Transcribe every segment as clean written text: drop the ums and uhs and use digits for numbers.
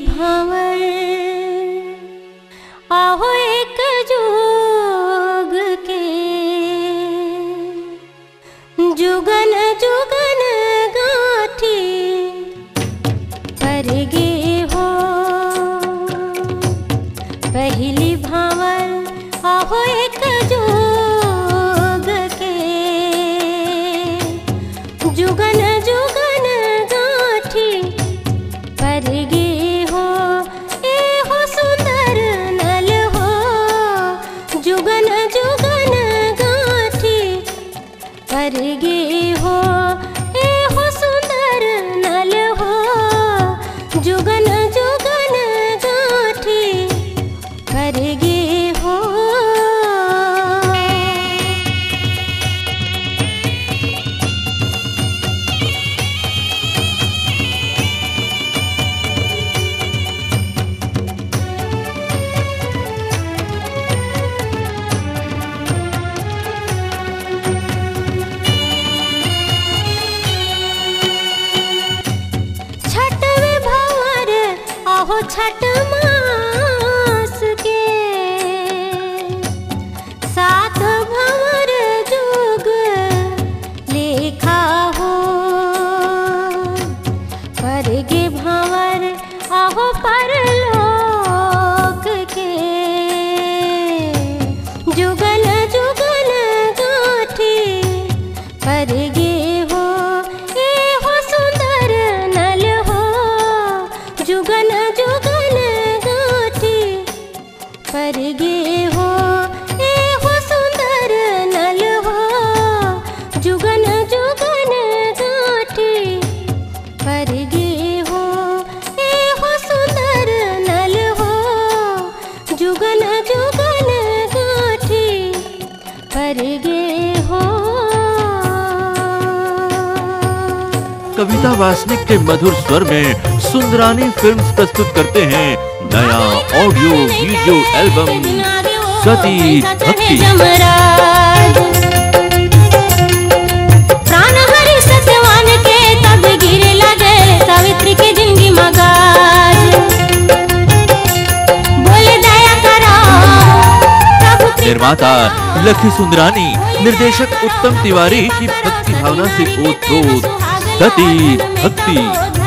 भावर आहो एक जोग के जुगन जुगन गाठी पर गे हो पहली भावर आहो एक जोग के जुगन जुगन गाठी पर गे हो ए हो सुंदर नल हो जुगन जुगन गाठी पर गे हो ए हो सुंदर नल हो जुगन जुगन गाठी पर गे हो। छठवें भावर आहो छठ मास के सात भावर जुग लेखा हो पर गे भावर आहो परलोक के जुगन जुगन गाठी पर गे हो ए हो सुंदर नल हो जुगन जुगन गाठी पर गे हो ए हो सुंदर नल हो जुगन जुगन गाठी पर गे हो ए हो सुंदर नल हो जुगन जुगन गाठी पर गे हो। कविता वासनिक के मधुर स्वर में सुंदरानी फिल्म्स प्रस्तुत करते हैं नया ऑडियो वीडियो एल्बम सती भक्ति। प्राण हरि सत्यवान के तब गिरे लगे सावित्री के जिंदगी मगाज बोले दया करो प्रभु। निर्माता लखी सुंदरानी, निर्देशक उत्तम तिवारी की भक्ति भावना से ओत-प्रोत सती भक्ति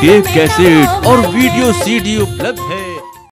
के कैसेट और वीडियो सीडी उपलब्ध है।